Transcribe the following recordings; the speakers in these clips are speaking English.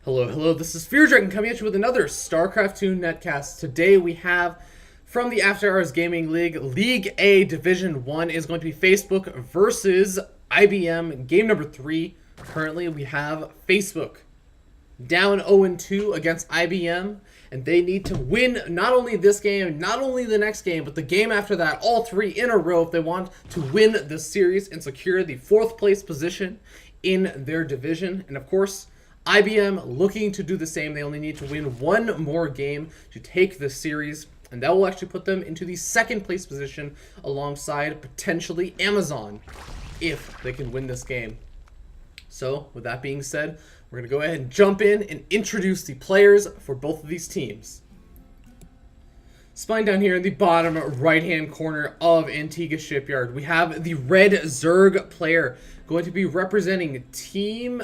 Hello, this is Fear Dragon coming at you with another StarCraft 2 netcast. Today we have from the After Hours Gaming League, League A Division 1 is going to be Facebook versus IBM, game number 3. Currently we have Facebook down 0-2 against IBM, and they need to win not only this game, not only the next game, but the game after that, all 3 in a row if they want to win the series and secure the 4th place position in their division. And of course, IBM looking to do the same. They only need to win one more game to take the series, and that will actually put them into the 2nd place position alongside potentially Amazon if they can win this game. So with that being said, we're going to go ahead and jump in and introduce the players for both of these teams. Spine down here in the bottom right-hand corner of Antigua Shipyard, we have the red Zerg player going to be representing Team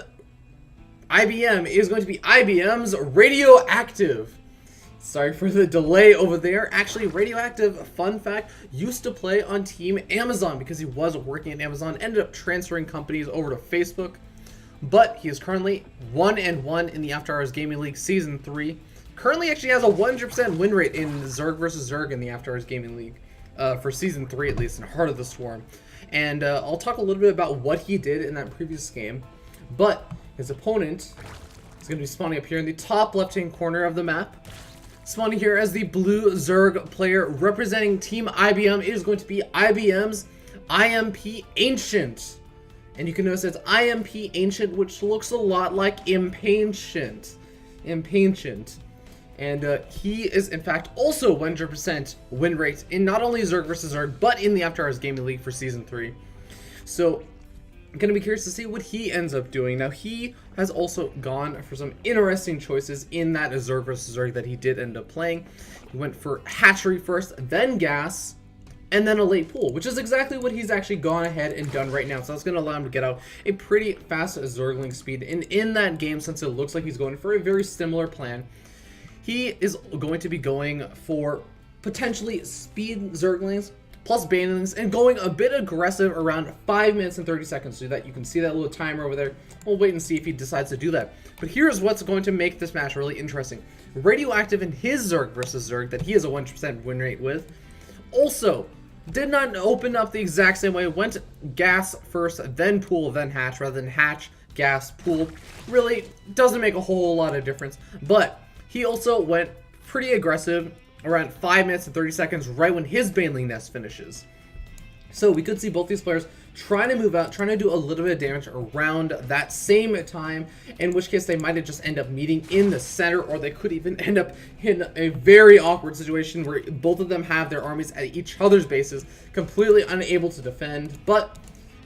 IBM. Is going to be IBM's Radioactive. Sorry for the delay over there. Actually, Radioactive, fun fact, used to play on Team Amazon because he was working at Amazon, ended up transferring companies over to Facebook. But he is currently 1-1 in the After Hours Gaming League Season 3. Currently actually has a 100% win rate in Zerg versus Zerg in the After Hours Gaming League. For Season 3 at least, in Heart of the Swarm. And I'll talk a little bit about what he did in that previous game. But his opponent is going to be spawning up here in the top left-hand corner of the map. Spawning here as the blue Zerg player representing Team IBM is going to be IBM's iMpAncient. And you can notice it's iMpAncient, which looks a lot like iMpAncient. And he is, in fact, also 100% win rate in not only Zerg versus Zerg, but in the After Hours Gaming League for Season 3. So, I'm going to be curious to see what he ends up doing. Now, he has also gone for some interesting choices in that Zerg versus Zerg that he did end up playing. He went for Hatchery first, then Gas, and then a late pool, which is exactly what he's actually gone ahead and done right now. So that's going to allow him to get out a pretty fast Zergling speed. And in that game, since it looks like he's going for a very similar plan, he is going to be going for potentially speed Zerglings plus Banelings, and going a bit aggressive around 5 minutes and 30 seconds so that you can see that little timer over there. We'll wait and see if he decides to do that. But here's what's going to make this match really interesting. Radioactive in his Zerg versus Zerg that he has a 100% win rate with also did not open up the exact same way. Went Gas first, then Pool, then Hatch, rather than Hatch, Gas, Pool. Really doesn't make a whole lot of difference. But he also went pretty aggressive around 5 minutes and 30 seconds right when his Baneling Nest finishes. So we could see both these players trying to move out, trying to do a little bit of damage around that same time, in which case they might have just end up meeting in the center, or they could even end up in a very awkward situation where both of them have their armies at each other's bases, completely unable to defend. But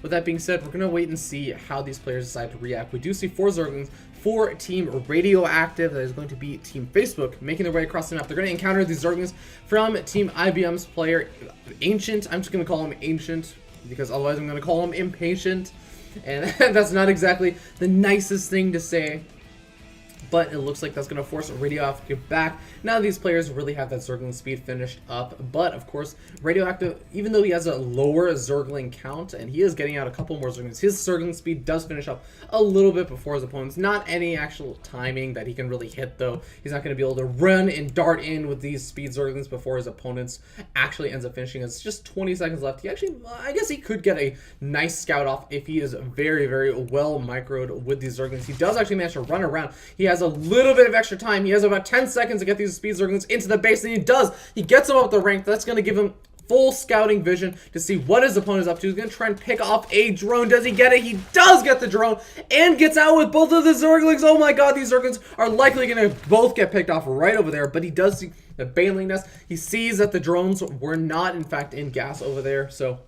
with that being said, we're going to wait and see how these players decide to react. We do see 4 Zerglings for Team Radioactive. That is going to be Team Facebook making their way across the map. They're going to encounter these Zerglings from Team IBM's player Ancient. I'm just going to call him Ancient because otherwise I'm going to call him Impatient. And that's not exactly the nicest thing to say. But it looks like that's going to force Radioactive back. Now these players really have that Zergling speed finished up. But, of course, Radioactive, even though he has a lower Zergling count, and he is getting out a couple more Zerglings, his Zergling speed does finish up a little bit before his opponents. Not any actual timing that he can really hit, though. He's not going to be able to run and dart in with these speed Zerglings before his opponents actually ends up finishing. It's just 20 seconds left. He actually, I guess he could get a nice scout off if he is very, very well microed with these Zerglings. He does actually manage to run around. He has a little bit of extra time. He has about 10 seconds to get these speed Zerglings into the base, and he does. He gets them up the rank. That's going to give him full scouting vision to see what his opponent is up to. He's going to try and pick off a drone. Does he get it? He does get the drone and gets out with both of the Zerglings. Oh my god, these Zerglings are likely going to both get picked off right over there, but he does see the Baneling Nest. He sees that the drones were not, in fact, in Gas over there, so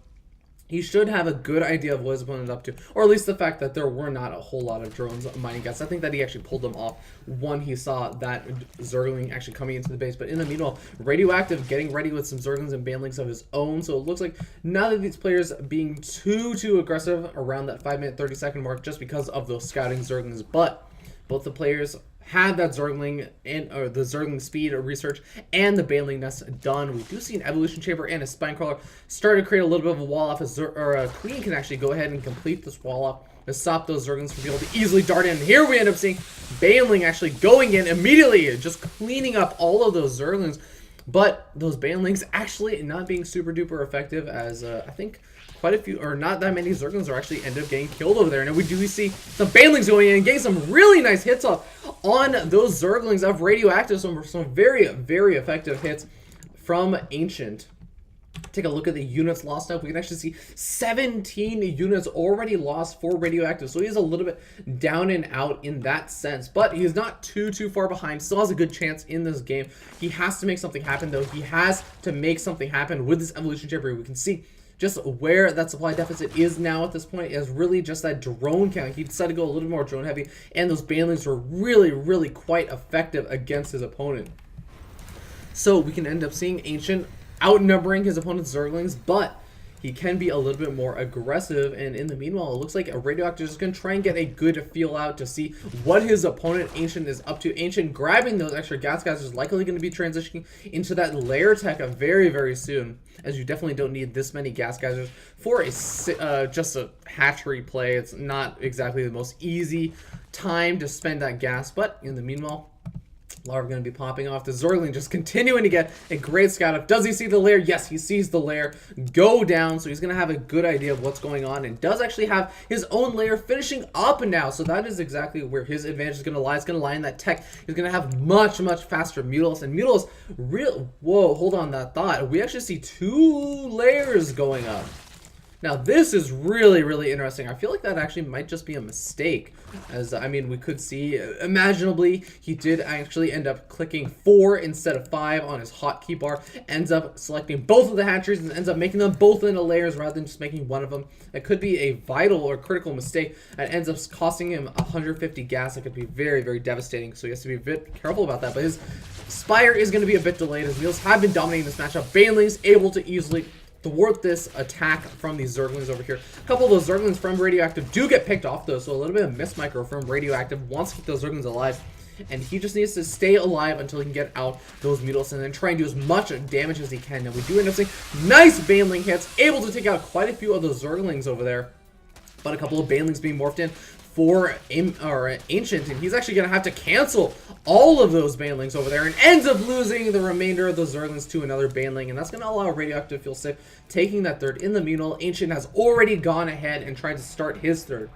he should have a good idea of what his opponent is up to, or at least the fact that there were not a whole lot of drones mining Gas. I think that he actually pulled them off when he saw that Zergling actually coming into the base. But in the meanwhile, Radioactive getting ready with some Zerglings and Banelings of his own. So it looks like none of these players being too aggressive around that 5 minute 30 second mark just because of those scouting Zerglings. But both the players had that Zergling and or the Zergling speed research and the Baneling Nest done. We do see an Evolution Chamber and a Spinecrawler start to create a little bit of a wall off. A Queen can actually go ahead and complete this wall off to stop those Zerglings from being able to easily dart in. Here we end up seeing Baneling actually going in immediately, just cleaning up all of those Zerglings. But those Banelings actually not being super duper effective, as I think quite a few, or not that many Zerglings are actually end up getting killed over there. And we do see some Banelings going in and getting some really nice hits off on those Zerglings of Radioactive. Some very, very effective hits from Ancient. Take a look at the units lost now. We can actually see 17 units already lost for Radioactive. So he's a little bit down and out in that sense. But he's not too far behind. Still has a good chance in this game. He has to make something happen, though. He has to make something happen with this Evolution Chamber. We can see just where that supply deficit is now at this point is really just that drone count. He decided to go a little more drone heavy. And those Banelings were really, really quite effective against his opponent. So we can end up seeing Ancient outnumbering his opponent's Zerglings, but he can be a little bit more aggressive. And in the meanwhile, it looks like a Radioactive is going to try and get a good feel out to see what his opponent Ancient is up to. Ancient grabbing those extra gas guys is likely going to be transitioning into that lair tech very, very soon, as you definitely don't need this many gas geysers for a just a hatchery play. It's not exactly the most easy time to spend that gas, but in the meanwhile, Larva going to be popping off. The Zergling just continuing to get a great scout up. Does he see the lair? Yes, he sees the lair go down. So he's going to have a good idea of what's going on, and does actually have his own lair finishing up now. So that is exactly where his advantage is going to lie. It's going to lie in that tech. He's going to have much faster Mutals. And Mutals, whoa, hold on that thought. We actually see 2 layers going up. Now, this is really, really interesting. I feel like that actually might just be a mistake. As, I mean, we could see, imaginably, he did actually end up clicking 4 instead of 5 on his hotkey bar. Ends up selecting both of the hatcheries and ends up making them both into layers rather than just making one of them. That could be a vital or critical mistake. That ends up costing him 150 gas. That could be very, very devastating. So he has to be a bit careful about that. But his Spire is going to be a bit delayed. His Mules have been dominating this matchup. Baneling's able to easily thwart this attack from these Zerglings over here. A couple of those Zerglings from Radioactive do get picked off, though, so a little bit of miss micro from Radioactive. Wants to keep those Zerglings alive, and he just needs to stay alive until he can get out those Mutals and then try and do as much damage as he can. Now, we do end up seeing nice Baneling hits, able to take out quite a few of those Zerglings over there, but a couple of Banelings being morphed in for Ancient, and he's actually going to have to cancel all of those Banelings over there and ends up losing the remainder of the Zerglings to another Baneling, and that's going to allow Radioactive to feel safe taking that third. In the meanwhile, Ancient has already gone ahead and tried to start his third,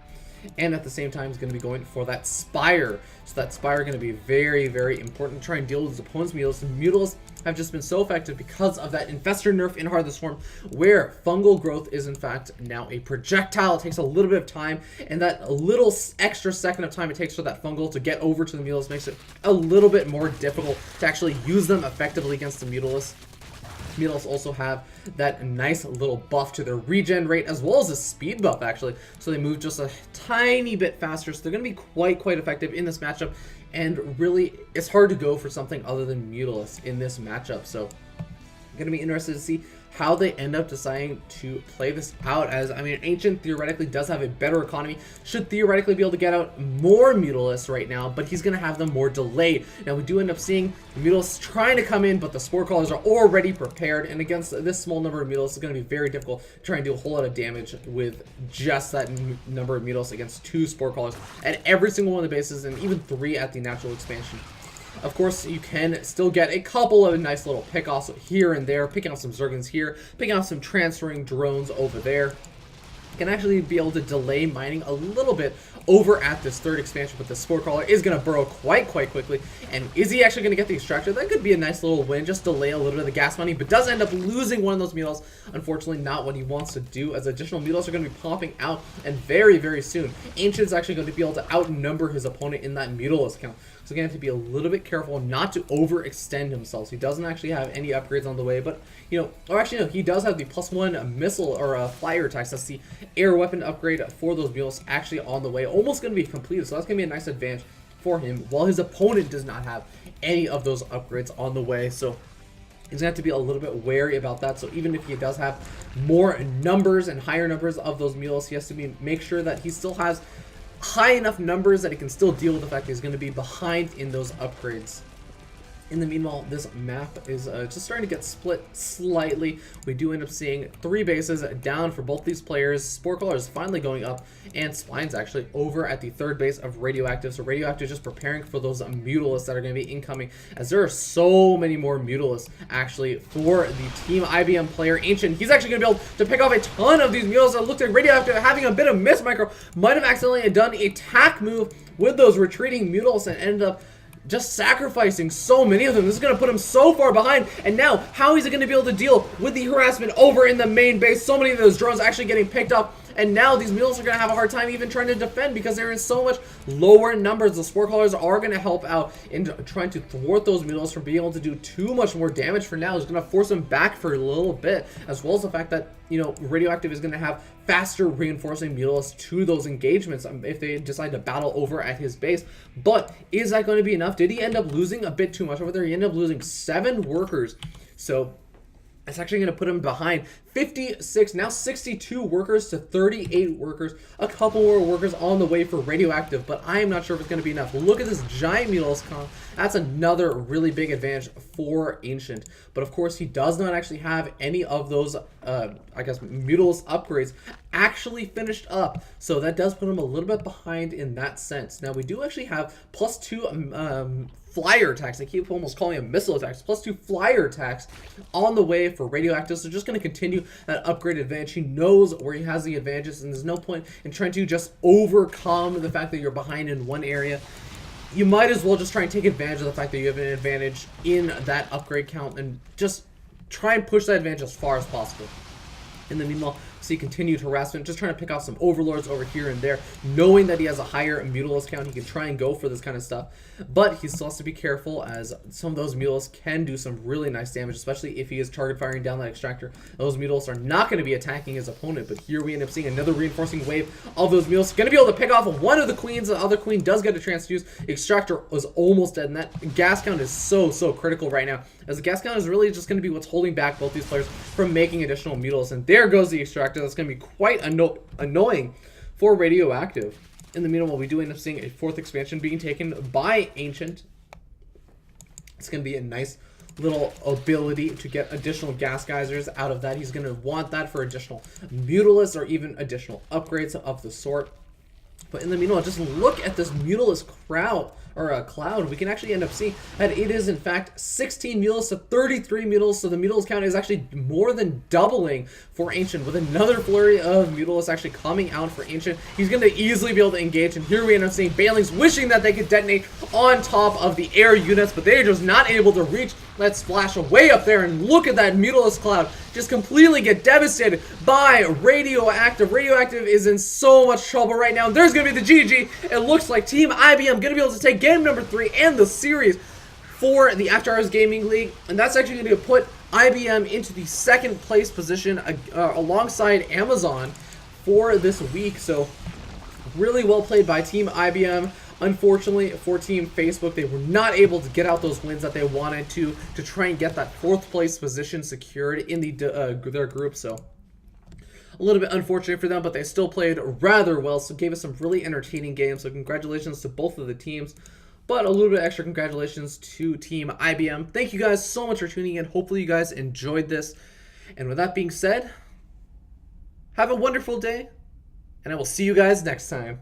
and at the same time is going to be going for that Spire. So that Spire is going to be very, very important to try and deal with his opponent's Mutals. The Mutals have just been so effective because of that Infestor nerf in Heart of the Swarm, where fungal growth is in fact now a projectile. It takes a little bit of time, and that little extra second of time it takes for that fungal to get over to the Mutals makes it a little bit more difficult to actually use them effectively against the Mutalists. Mutals also have that nice little buff to their regen rate, as well as a speed buff, actually. So they move just a tiny bit faster, so they're going to be quite effective in this matchup. And really, it's hard to go for something other than Mutalists in this matchup. So I'm going to be interested to see how they end up deciding to play this out, as, I mean, Ancient theoretically does have a better economy, should theoretically be able to get out more Mutalists right now, but he's going to have them more delayed. Now, we do end up seeing the Mutalists trying to come in, but the Spore Crawlers are already prepared, and against this small number of Mutalists, it's going to be very difficult to try and do a whole lot of damage with just that number of Mutalists against 2 Spore Crawlers at every single one of the bases, and even 3 at the natural expansion. Of course, you can still get a couple of nice little pick-offs here and there, picking off some Zerglings here, picking off some transferring drones over there. You can actually be able to delay mining a little bit over at this third expansion, but the Spore Crawler is going to burrow quite quickly. And is he actually going to get the Extractor? That could be a nice little win, just delay a little bit of the gas money, but does end up losing one of those Mutals. Unfortunately, not what he wants to do, as additional Mutals are going to be popping out, and very soon, Ancient's actually going to be able to outnumber his opponent in that Mutalist count. So he's going to have to be a little bit careful not to overextend himself. So he doesn't actually have any upgrades on the way, but, you know, or actually no, he does have the +1 missile or a flyer attacks. That's the air weapon upgrade for those Mutals actually on the way, almost going to be completed. So that's going to be a nice advantage for him, while his opponent does not have any of those upgrades on the way. So he's going to have to be a little bit wary about that. So even if he does have more numbers and higher numbers of those Mutals, he has to make sure that he still has high enough numbers that he can still deal with the fact that he's going to be behind in those upgrades. In the meanwhile, this map is just starting to get split slightly. We do end up seeing 3 bases down for both these players. Spore Caller is finally going up, and Swine's actually over at the 3rd base of Radioactive. So Radioactive is just preparing for those Mutalisks that are going to be incoming, as there are so many more Mutalisks actually for the Team IBM player. Ancient, he's actually going to be able to pick off a ton of these Mutalisks. It looks like Radioactive having a bit of miss micro, might have accidentally done a tack move with those retreating Mutalisks and ended up just sacrificing so many of them. This is going to put him so far behind. And now, how is he going to be able to deal with the harassment over in the main base? So many of those drones actually getting picked up. And now these Mutalisks are going to have a hard time even trying to defend because they're in so much lower numbers. The Spore Callers are going to help out in trying to thwart those Mutalisks from being able to do too much more damage for now. It's going to force them back for a little bit, as well as the fact that, you know, Radioactive is going to have faster reinforcing Mutalisks to those engagements if they decide to battle over at his base. But is that going to be enough? Did he end up losing a bit too much over there? He ended up losing 7 workers. So it's actually going to put him behind 56, now 62 workers to 38 workers. A couple more workers on the way for Radioactive, but I am not sure if it's going to be enough. Look at this giant Mutalisk comp. That's another really big advantage for Ancient. But of course, he does not actually have any of those, I guess, Mutalisk upgrades actually finished up. So that does put him a little bit behind in that sense. Now, we do actually have +2 flyer attacks. I keep almost calling them missile attacks. +2 flyer attacks on the way for Radioactive. So just going to continue that upgrade advantage. He knows where he has the advantages, and there's no point in trying to just overcome the fact that you're behind in one area. You might as well just try and take advantage of the fact that you have an advantage in that upgrade count and just try and push that advantage as far as possible. In the meanwhile, see continued harassment, just trying to pick off some overlords over here and there, knowing that he has a higher Mutalisk count. He can try and go for this kind of stuff, but he still has to be careful, as some of those Mutalisks can do some really nice damage, especially if he is target firing down that extractor. Those Mutalisks are not going to be attacking his opponent, but here we end up seeing another reinforcing wave of those Mutalisks. Going to be able to pick off one of the queens. The other queen does get a chance to use. Extractor was almost dead, and that gas count is so critical right now, as the gas count is really just going to be what's holding back both these players from making additional Mutalisks. And there goes the extractor. That's going to be quite annoying for Radioactive. In the meanwhile, we do end up seeing a 4th expansion being taken by Ancient. It's going to be a nice little ability to get additional gas geysers out of that. He's going to want that for additional Mutalisks or even additional upgrades of the sort. But in the meanwhile, just look at this Mutalisk cloud. We can actually end up seeing that it is in fact 16 Mutalisks to 33 Mutalisks. So the Mutalisk count is actually more than doubling for Ancient, with another flurry of Mutalisks actually coming out for Ancient. He's going to easily be able to engage, and here we end up seeing Banelings wishing that they could detonate on top of the air units, but they're just not able to reach that splash way up there. And look at that Mutalisk cloud just completely get devastated by Radioactive. Radioactive is in so much trouble right now. There's going to be the GG. It looks like Team IBM going to be able to take game number 3 and the series for the After Hours Gaming League. And that's actually going to put IBM into the 2nd place position alongside Amazon for this week. So really well played by Team IBM. Unfortunately for Team Facebook, they were not able to get out those wins that they wanted to try and get that 4th place position secured in their group. So a little bit unfortunate for them, but they still played rather well, so gave us some really entertaining games. So congratulations to both of the teams, but a little bit extra congratulations to Team IBM. Thank you guys so much for tuning in. Hopefully you guys enjoyed this. And with that being said, have a wonderful day, and I will see you guys next time.